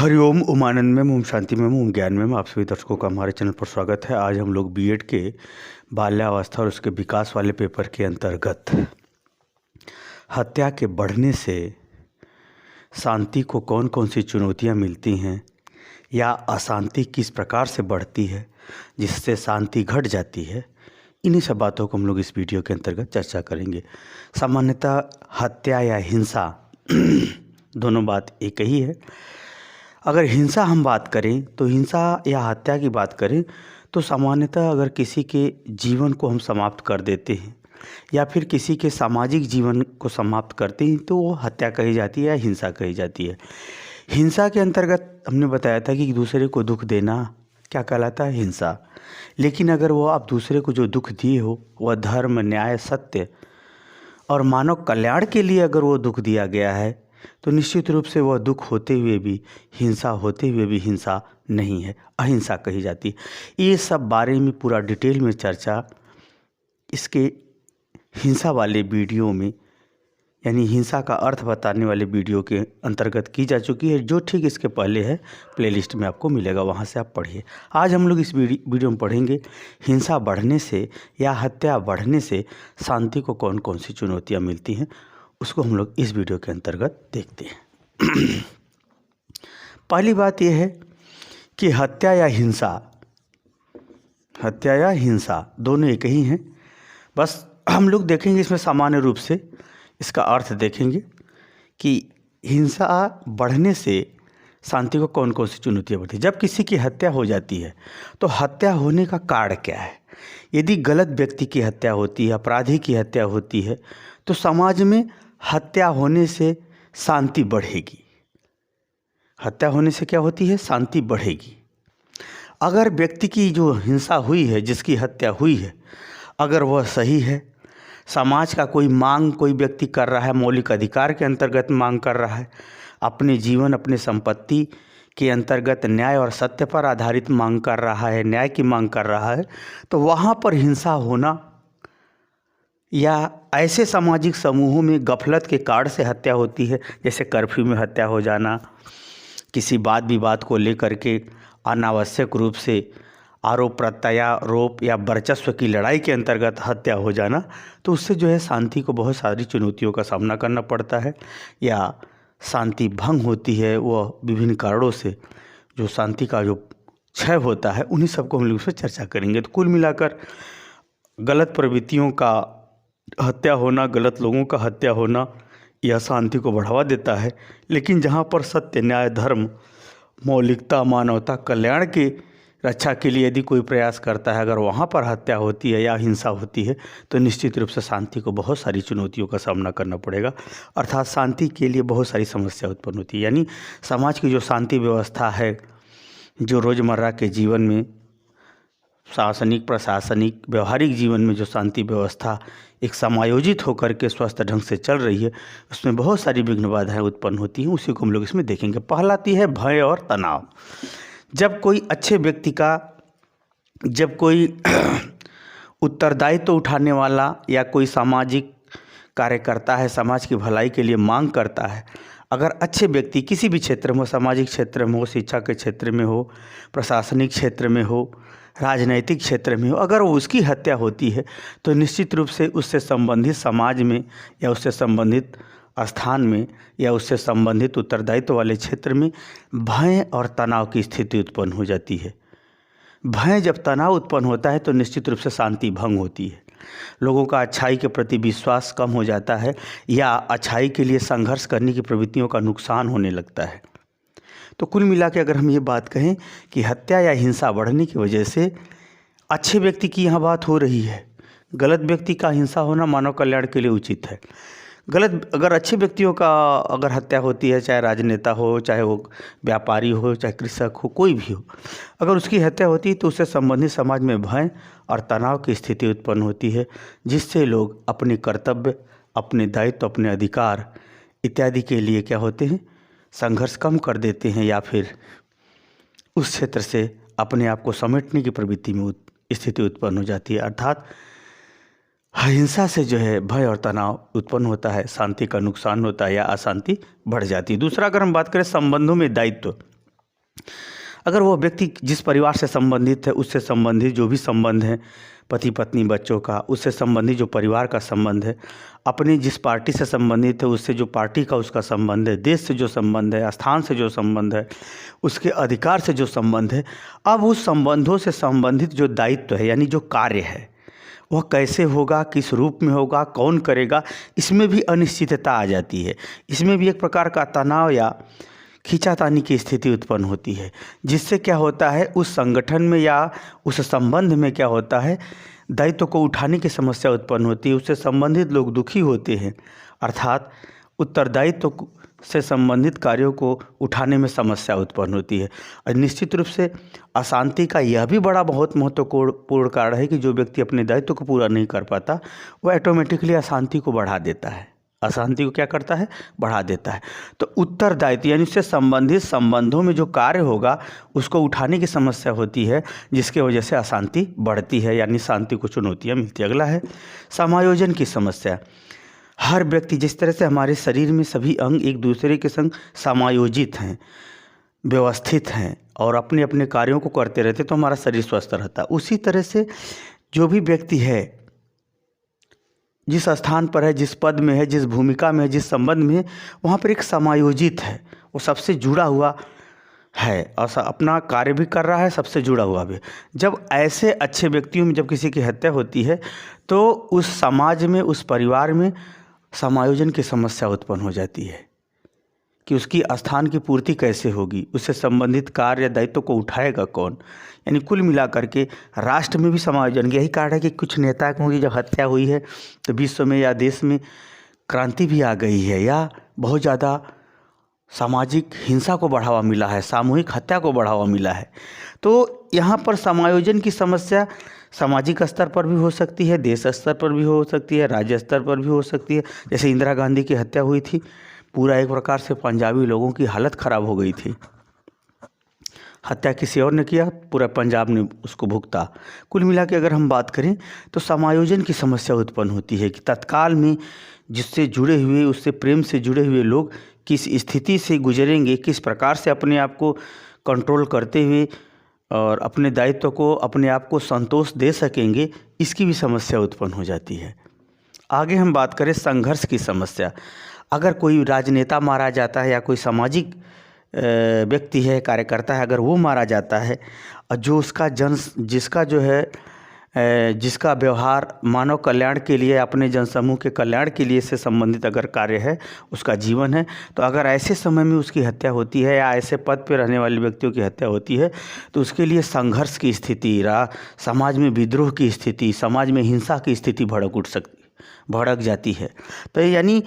हरिओम उमानंद में ओम शांति में ओम ज्ञान में आप सभी दर्शकों का हमारे चैनल पर स्वागत है। आज हम लोग बीएड के बाल्यावस्था और उसके विकास वाले पेपर के अंतर्गत हत्या के बढ़ने से शांति को कौन कौन सी चुनौतियां मिलती हैं या अशांति किस प्रकार से बढ़ती है जिससे शांति घट जाती है, इन्हीं सब बातों को हम लोग इस वीडियो के अंतर्गत चर्चा करेंगे। सामान्यतः हत्या या हिंसा दोनों बात एक ही है। अगर हिंसा हम बात करें तो हिंसा या हत्या की बात करें तो सामान्यतः अगर किसी के जीवन को हम समाप्त कर देते हैं या फिर किसी के सामाजिक जीवन को समाप्त करते हैं तो वो हत्या कही जाती है या हिंसा कही जाती है। हिंसा के अंतर्गत हमने बताया था कि दूसरे को दुख देना क्या कहलाता है, हिंसा। लेकिन अगर वो आप दूसरे को जो दुख दिए हो वह धर्म, न्याय, सत्य और मानव कल्याण के लिए अगर वो दुख दिया गया है तो निश्चित रूप से वह दुख होते हुए भी, हिंसा होते हुए भी हिंसा नहीं है, अहिंसा कही जाती है। ये सब बारे में पूरा डिटेल में चर्चा इसके हिंसा वाले वीडियो में, यानी हिंसा का अर्थ बताने वाले वीडियो के अंतर्गत की जा चुकी है, जो ठीक इसके पहले है प्लेलिस्ट में आपको मिलेगा, वहाँ से आप पढ़िए। आज हम लोग इस वीडियो में पढ़ेंगे हिंसा बढ़ने से या हत्या बढ़ने से शांति को कौन कौन सी चुनौतियाँ मिलती हैं, उसको हम लोग इस वीडियो के अंतर्गत देखते हैं। पहली बात यह है कि हत्या या हिंसा दोनों एक ही हैं। बस हम लोग देखेंगे इसमें सामान्य रूप से इसका अर्थ देखेंगे कि हिंसा बढ़ने से शांति को कौन कौन सी चुनौतियाँ बढ़ती है। जब किसी की हत्या हो जाती है तो हत्या होने का कारण क्या है। यदि गलत व्यक्ति की हत्या होती है, अपराधी की हत्या होती है, तो समाज में हत्या होने से शांति बढ़ेगी। हत्या होने से क्या होती है, शांति बढ़ेगी। अगर व्यक्ति की जो हिंसा हुई है, जिसकी हत्या हुई है, अगर वह सही है, समाज का कोई मांग कोई व्यक्ति कर रहा है, मौलिक अधिकार के अंतर्गत मांग कर रहा है, अपने जीवन अपने संपत्ति के अंतर्गत न्याय और सत्य पर आधारित मांग कर रहा है, न्याय की मांग कर रहा है, तो वहाँ पर हिंसा होना या ऐसे सामाजिक समूहों में गफलत के कारण से हत्या होती है, जैसे कर्फ्यू में हत्या हो जाना, किसी वाद विवाद को लेकर के अनावश्यक रूप से आरोप प्रत्यारोप या वर्चस्व की लड़ाई के अंतर्गत हत्या हो जाना, तो उससे जो है शांति को बहुत सारी चुनौतियों का सामना करना पड़ता है या शांति भंग होती है। वह विभिन्न कारणों से जो शांति का जो क्षय होता है, उन्हीं सबको हम लोग उस पर चर्चा करेंगे। तो कुल मिलाकर गलत प्रवृत्तियों का हत्या होना, गलत लोगों का हत्या होना यह शांति को बढ़ावा देता है। लेकिन जहाँ पर सत्य, न्याय, धर्म, मौलिकता, मानवता, कल्याण की रक्षा के लिए यदि कोई प्रयास करता है, अगर वहाँ पर हत्या होती है या हिंसा होती है, तो निश्चित रूप से शांति को बहुत सारी चुनौतियों का सामना करना पड़ेगा। अर्थात शांति के लिए बहुत सारी समस्या उत्पन्न होती है। यानी समाज की जो शांति व्यवस्था है, जो रोज़मर्रा के जीवन में शासनिक, प्रशासनिक, व्यवहारिक जीवन में जो शांति व्यवस्था एक समायोजित होकर के स्वस्थ ढंग से चल रही है, उसमें बहुत सारी विघ्न बाधाएँ उत्पन्न होती हैं। उसी को हम लोग इसमें देखेंगे। पहला आती है भय और तनाव। जब कोई अच्छे व्यक्ति का, जब कोई उत्तरदायित्व उठाने वाला या कोई सामाजिक कार्यकर्ता है, समाज की भलाई के लिए मांग करता है, अगर अच्छे व्यक्ति किसी भी क्षेत्र में हो, सामाजिक क्षेत्र में हो, शिक्षा के क्षेत्र में हो, प्रशासनिक क्षेत्र में हो, राजनैतिक क्षेत्र में हो, अगर उसकी हत्या होती है तो निश्चित रूप से उससे संबंधित समाज में या उससे संबंधित स्थान में या उससे संबंधित उत्तरदायित्व वाले क्षेत्र में भय और तनाव की स्थिति उत्पन्न हो जाती है। भय जब तनाव उत्पन्न होता है तो निश्चित रूप से शांति भंग होती है। लोगों का अच्छाई के प्रति विश्वास कम हो जाता है या अच्छाई के लिए संघर्ष करने की प्रवृत्तियों का नुकसान होने लगता है। तो कुल मिला के अगर हम ये बात कहें कि हत्या या हिंसा बढ़ने की वजह से अच्छे व्यक्ति की यहाँ बात हो रही है, गलत व्यक्ति का हिंसा होना मानव कल्याण के लिए उचित है। अगर अच्छे व्यक्तियों का अगर हत्या होती है, चाहे राजनेता हो, चाहे वो व्यापारी हो, चाहे कृषक हो, कोई भी हो, अगर उसकी हत्या होती है तो उससे संबंधित समाज में भय और तनाव की स्थिति उत्पन्न होती है, जिससे लोग अपने कर्तव्य, अपने दायित्व, अपने अधिकार इत्यादि के लिए क्या होते हैं, संघर्ष कम कर देते हैं या फिर उस क्षेत्र से अपने आप को समेटने की प्रवृत्ति में स्थिति उत्पन्न हो जाती है। अर्थात हिंसा से जो है भय और तनाव उत्पन्न होता है, शांति का नुकसान होता है या अशांति बढ़ जाती है। दूसरा, अगर हम बात करें संबंधों में दायित्व, अगर वो व्यक्ति जिस परिवार से संबंधित है, उससे संबंधित जो भी संबंध है, पति पत्नी बच्चों का, उससे संबंधित जो परिवार का संबंध है, अपनी जिस पार्टी से संबंधित है उससे जो पार्टी का उसका संबंध है, देश से जो संबंध है, स्थान से जो संबंध है, उसके अधिकार से जो संबंध है, अब उस संबंधों से संबंधित जो दायित्व है यानी जो कार्य है वह कैसे होगा, किस रूप में होगा, कौन करेगा, इसमें भी अनिश्चितता आ जाती है। इसमें भी एक प्रकार का तनाव या खींचातानी की स्थिति उत्पन्न होती है, जिससे क्या होता है उस संगठन में या उस संबंध में क्या होता है, दायित्व को उठाने की समस्या उत्पन्न होती है, उससे संबंधित लोग दुखी होते हैं, अर्थात उत्तरदायित्व से संबंधित कार्यों को उठाने में समस्या उत्पन्न होती है। और निश्चित रूप से अशांति का यह भी बहुत महत्वपूर्ण कारण है कि जो व्यक्ति अपने दायित्व को पूरा नहीं कर पाता वह ऑटोमेटिकली अशांति को बढ़ा देता है, अशांति को क्या करता है, बढ़ा देता है। तो उत्तरदायित्व यानी उससे संबंधित संबंधों में जो कार्य होगा उसको उठाने की समस्या होती है, जिसके वजह से अशांति बढ़ती है यानी शांति को चुनौतियाँ मिलती है। अगला है समायोजन की समस्या। हर व्यक्ति जिस तरह से हमारे शरीर में सभी अंग एक दूसरे के संग समायोजित हैं, व्यवस्थित हैं और अपने अपने कार्यों को करते रहते तो हमारा शरीर स्वस्थ रहता है, उसी तरह से जो भी व्यक्ति है जिस स्थान पर है, जिस पद में है, जिस भूमिका में है, जिस संबंध में है, वहाँ पर एक समायोजित है, वो सबसे जुड़ा हुआ है और अपना कार्य भी कर रहा है, सबसे जुड़ा हुआ भी। जब ऐसे अच्छे व्यक्तियों में जब किसी की हत्या होती है तो उस समाज में, उस परिवार में समायोजन की समस्या उत्पन्न हो जाती है कि उसकी स्थान की पूर्ति कैसे होगी, उससे संबंधित कार्य या दायित्व को उठाएगा कौन। यानी कुल मिलाकर के राष्ट्र में भी समायोजन, यही कारण है कि कुछ नेताओं की जब हत्या हुई है तो विश्व में या देश में क्रांति भी आ गई है या बहुत ज़्यादा सामाजिक हिंसा को बढ़ावा मिला है, सामूहिक हत्या को बढ़ावा मिला है। तो यहाँ पर समायोजन की समस्या सामाजिक स्तर पर भी हो सकती है, देश स्तर पर भी हो सकती है, राज्य स्तर पर भी हो सकती है। जैसे इंदिरा गांधी की हत्या हुई थी, पूरा एक प्रकार से पंजाबी लोगों की हालत ख़राब हो गई थी। हत्या किसी और ने किया, पूरा पंजाब ने उसको भुगता। कुल मिला के अगर हम बात करें तो समायोजन की समस्या उत्पन्न होती है कि तत्काल में जिससे जुड़े हुए, उससे प्रेम से जुड़े हुए लोग किस स्थिति से गुजरेंगे, किस प्रकार से अपने आप को कंट्रोल करते हुए और अपने दायित्व को, अपने आप को संतोष दे सकेंगे, इसकी भी समस्या उत्पन्न हो जाती है। आगे हम बात करें संघर्ष की समस्या। अगर कोई राजनेता मारा जाता है या कोई सामाजिक व्यक्ति है, कार्यकर्ता है, अगर वो मारा जाता है और जो उसका जिसका व्यवहार मानव कल्याण के लिए, अपने जनसमूह के कल्याण के लिए से संबंधित अगर कार्य है, उसका जीवन है, तो अगर ऐसे समय में उसकी हत्या होती है या ऐसे पद पर रहने वाले व्यक्तियों की हत्या होती है तो उसके लिए संघर्ष की स्थिति, समाज में विद्रोह की स्थिति, समाज में हिंसा की स्थिति भड़क जाती है। तो यानी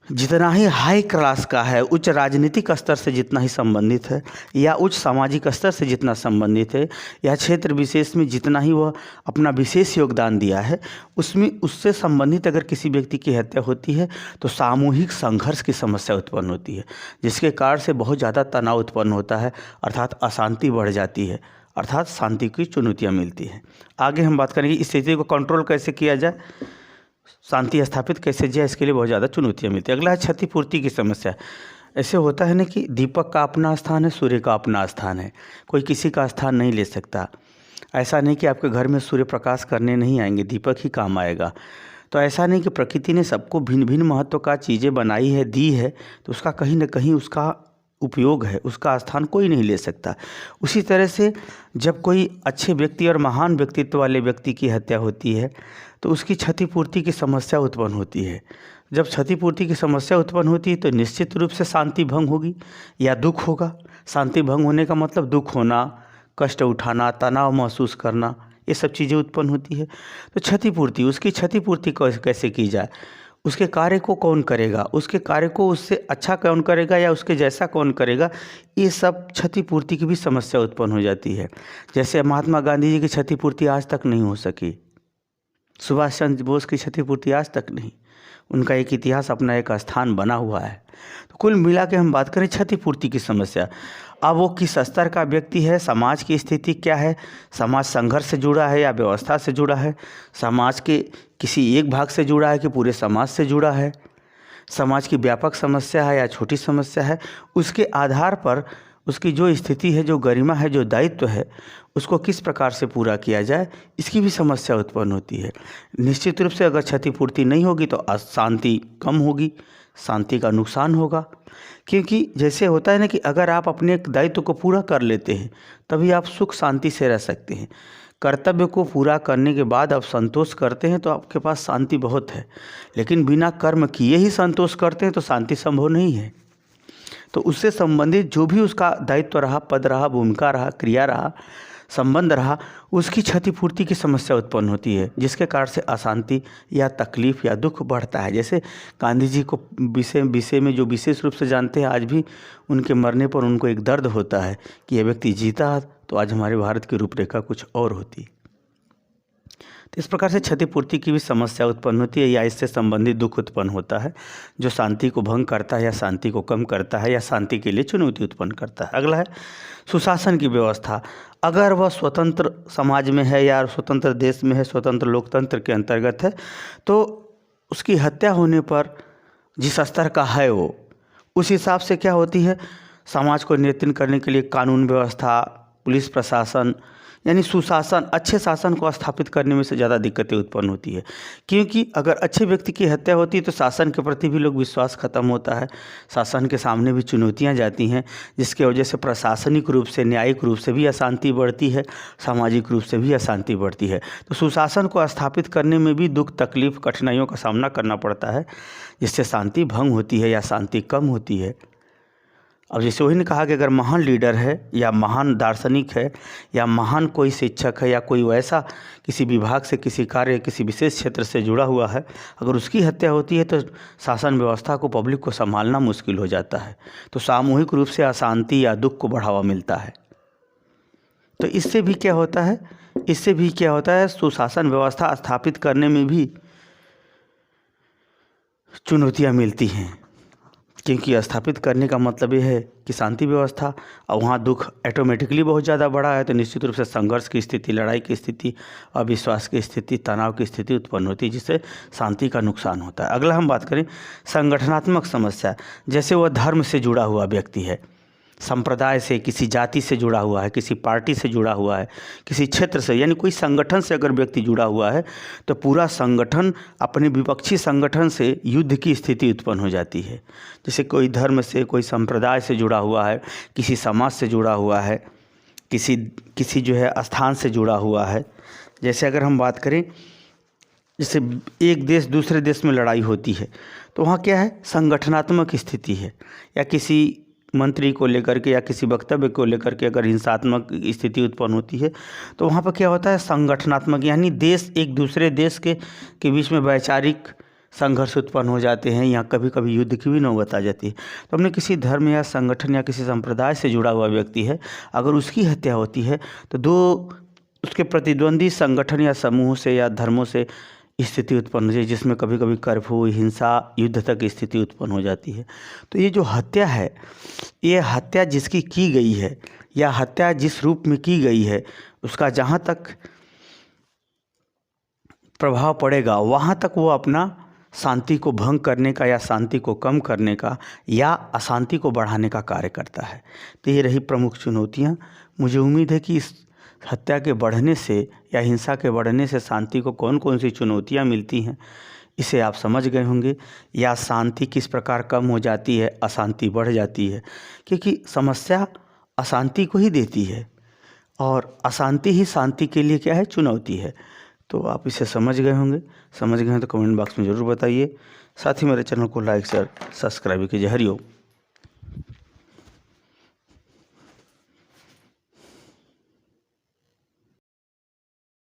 जितना ही हाई क्लास का है, उच्च राजनीतिक स्तर से जितना ही संबंधित है या उच्च सामाजिक स्तर से जितना संबंधित है या क्षेत्र विशेष में जितना ही वह अपना विशेष योगदान दिया है, उससे संबंधित अगर किसी व्यक्ति की हत्या होती है तो सामूहिक संघर्ष की समस्या उत्पन्न होती है, जिसके कारण से बहुत ज़्यादा तनाव उत्पन्न होता है, अर्थात अशांति बढ़ जाती है, अर्थात शांति की चुनौतियाँ मिलती हैं। आगे हम बात करेंगे इस स्थिति को कंट्रोल कैसे किया जाए, शांति स्थापित कैसे जाए, इसके लिए बहुत ज़्यादा चुनौतियाँ मिलती है। अगला है क्षतिपूर्ति की समस्या। ऐसे होता है ना कि दीपक का अपना स्थान है, सूर्य का अपना स्थान है, कोई किसी का स्थान नहीं ले सकता। ऐसा नहीं कि आपके घर में सूर्य प्रकाश करने नहीं आएंगे, दीपक ही काम आएगा। तो ऐसा नहीं कि प्रकृति ने सबको भिन्न भिन्न महत्व का चीज़ें बनाई है, दी है, तो उसका कहीं ना कहीं उसका उपयोग है, उसका स्थान कोई नहीं ले सकता। उसी तरह से जब कोई अच्छे व्यक्ति और महान व्यक्तित्व वाले व्यक्ति की हत्या होती है तो उसकी क्षतिपूर्ति की समस्या उत्पन्न होती है। जब क्षतिपूर्ति की समस्या उत्पन्न होती है तो निश्चित रूप से शांति भंग होगी या दुख होगा। शांति भंग होने का मतलब दुख होना, कष्ट उठाना, तनाव महसूस करना, ये सब चीज़ें उत्पन्न होती है। तो क्षतिपूर्ति, उसकी क्षतिपूर्ति कैसे की जाए, उसके कार्य को कौन करेगा, उसके कार्य को उससे अच्छा कौन करेगा या उसके जैसा कौन करेगा, ये सब क्षतिपूर्ति की भी समस्या उत्पन्न हो जाती है। जैसे महात्मा गांधी जी की क्षतिपूर्ति आज तक नहीं हो सकी, सुभाष चंद्र बोस की क्षतिपूर्ति आज तक नहीं, उनका एक इतिहास, अपना एक स्थान बना हुआ है। तो कुल मिला के हम बात करें क्षतिपूर्ति की समस्या, अब वो किस स्तर का व्यक्ति है, समाज की स्थिति क्या है, समाज संघर्ष से जुड़ा है या व्यवस्था से जुड़ा है, समाज के किसी एक भाग से जुड़ा है कि पूरे समाज से जुड़ा है, समाज की व्यापक समस्या है या छोटी समस्या है, उसके आधार पर उसकी जो स्थिति है, जो गरिमा है, जो दायित्व है, उसको किस प्रकार से पूरा किया जाए, इसकी भी समस्या उत्पन्न होती है। निश्चित रूप से अगर क्षतिपूर्ति नहीं होगी तो अशांति कम होगी, शांति का नुकसान होगा। क्योंकि जैसे होता है ना कि अगर आप अपने दायित्व को पूरा कर लेते हैं तभी आप सुख शांति से रह सकते हैं। कर्तव्य को पूरा करने के बाद आप संतोष करते हैं तो आपके पास शांति बहुत है, लेकिन बिना कर्म किए ही संतोष करते हैं तो शांति संभव नहीं है। तो उससे संबंधित जो भी उसका दायित्व रहा, पद रहा, भूमिका रहा, क्रिया रहा, संबंध रहा, उसकी क्षतिपूर्ति की समस्या उत्पन्न होती है, जिसके कारण से अशांति या तकलीफ या दुख बढ़ता है। जैसे गांधी जी को विषय में जो विशेष रूप से जानते हैं, आज भी उनके मरने पर उनको एक दर्द होता है कि यह व्यक्ति जीता तो आज हमारे भारत की रूपरेखा कुछ और होती। तो इस प्रकार से क्षतिपूर्ति की भी समस्या उत्पन्न होती है या इससे संबंधित दुख उत्पन्न होता है, जो शांति को भंग करता है या शांति को कम करता है या शांति के लिए चुनौती उत्पन्न करता है। अगला है सुशासन की व्यवस्था। अगर वह स्वतंत्र समाज में है या स्वतंत्र देश में है, स्वतंत्र लोकतंत्र के अंतर्गत है, तो उसकी हत्या होने पर जिस स्तर का है वो, उस हिसाब से क्या होती है, समाज को नियंत्रण करने के लिए कानून व्यवस्था, पुलिस प्रशासन, यानी सुशासन, अच्छे शासन को स्थापित करने में से ज़्यादा दिक्कतें उत्पन्न होती है। क्योंकि अगर अच्छे व्यक्ति की हत्या होती है तो शासन के प्रति भी लोग विश्वास खत्म होता है, शासन के सामने भी चुनौतियां जाती हैं, जिसके वजह से प्रशासनिक रूप से, न्यायिक रूप से भी अशांति बढ़ती है, सामाजिक रूप से भी अशांति बढ़ती है। तो सुशासन को स्थापित करने में भी दुख, तकलीफ, कठिनाइयों का सामना करना पड़ता है, जिससे शांति भंग होती है या शांति कम होती है। अब जैसे वही ने कहा कि अगर महान लीडर है या महान दार्शनिक है या महान कोई शिक्षक है या कोई वैसा किसी विभाग से, किसी कार्य, किसी विशेष क्षेत्र से जुड़ा हुआ है, अगर उसकी हत्या होती है तो शासन व्यवस्था को, पब्लिक को संभालना मुश्किल हो जाता है। तो सामूहिक रूप से अशांति या दुख को बढ़ावा मिलता है। तो इससे भी क्या होता है, सुशासन व्यवस्था स्थापित करने में भी चुनौतियाँ मिलती हैं, क्योंकि स्थापित करने का मतलब ये है कि शांति व्यवस्था, और वहाँ दुख ऑटोमेटिकली बहुत ज़्यादा बढ़ा है तो निश्चित रूप से संघर्ष की स्थिति, लड़ाई की स्थिति, अविश्वास की स्थिति, तनाव की स्थिति उत्पन्न होती है, जिससे शांति का नुकसान होता है। अगला हम बात करें संगठनात्मक समस्या। जैसे वह धर्म से जुड़ा हुआ व्यक्ति है, संप्रदाय से, किसी जाति से जुड़ा हुआ है, किसी पार्टी से जुड़ा हुआ है, किसी क्षेत्र से, यानी कोई संगठन से अगर व्यक्ति जुड़ा हुआ है तो पूरा संगठन अपने विपक्षी संगठन से युद्ध की स्थिति उत्पन्न हो जाती है। जैसे कोई धर्म से, कोई संप्रदाय से जुड़ा हुआ है, किसी समाज से जुड़ा हुआ है, किसी जो है स्थान से जुड़ा हुआ है। जैसे अगर हम बात करें, जैसे एक देश दूसरे देश में लड़ाई होती है तो वहाँ क्या है, संगठनात्मक स्थिति है, या किसी मंत्री को लेकर के या किसी वक्तव्य को लेकर के अगर हिंसात्मक स्थिति उत्पन्न होती है तो वहाँ पर क्या होता है, संगठनात्मक, यानी देश एक दूसरे देश के बीच में वैचारिक संघर्ष उत्पन्न हो जाते हैं, यहाँ कभी कभी युद्ध की भी नौबत आ जाती है। तो हमने किसी धर्म या संगठन या किसी संप्रदाय से जुड़ा हुआ व्यक्ति है, अगर उसकी हत्या होती है तो दो उसके प्रतिद्वंदी संगठन या समूह से या धर्मों से स्थिति उत्पन्न हो जाए, जिसमें कभी कभी कर्फ्यू, हिंसा, युद्ध तक स्थिति उत्पन्न हो जाती है। तो ये जो हत्या है, ये हत्या जिसकी की गई है या हत्या जिस रूप में की गई है, उसका जहाँ तक प्रभाव पड़ेगा वहाँ तक वो अपना शांति को भंग करने का या शांति को कम करने का या अशांति को बढ़ाने का कार्य करता है। तो ये रही प्रमुख चुनौतियाँ। मुझे उम्मीद है कि इस हत्या के बढ़ने से या हिंसा के बढ़ने से शांति को कौन कौन सी चुनौतियाँ मिलती हैं, इसे आप समझ गए होंगे, या शांति किस प्रकार कम हो जाती है, अशांति बढ़ जाती है। क्योंकि समस्या अशांति को ही देती है और अशांति ही शांति के लिए क्या है, चुनौती है। तो आप इसे समझ गए होंगे, समझ गए हैं तो कमेंट बॉक्स में ज़रूर बताइए। साथ ही मेरे चैनल को लाइक, शेयर, सब्सक्राइब कीजिए। हरिओम।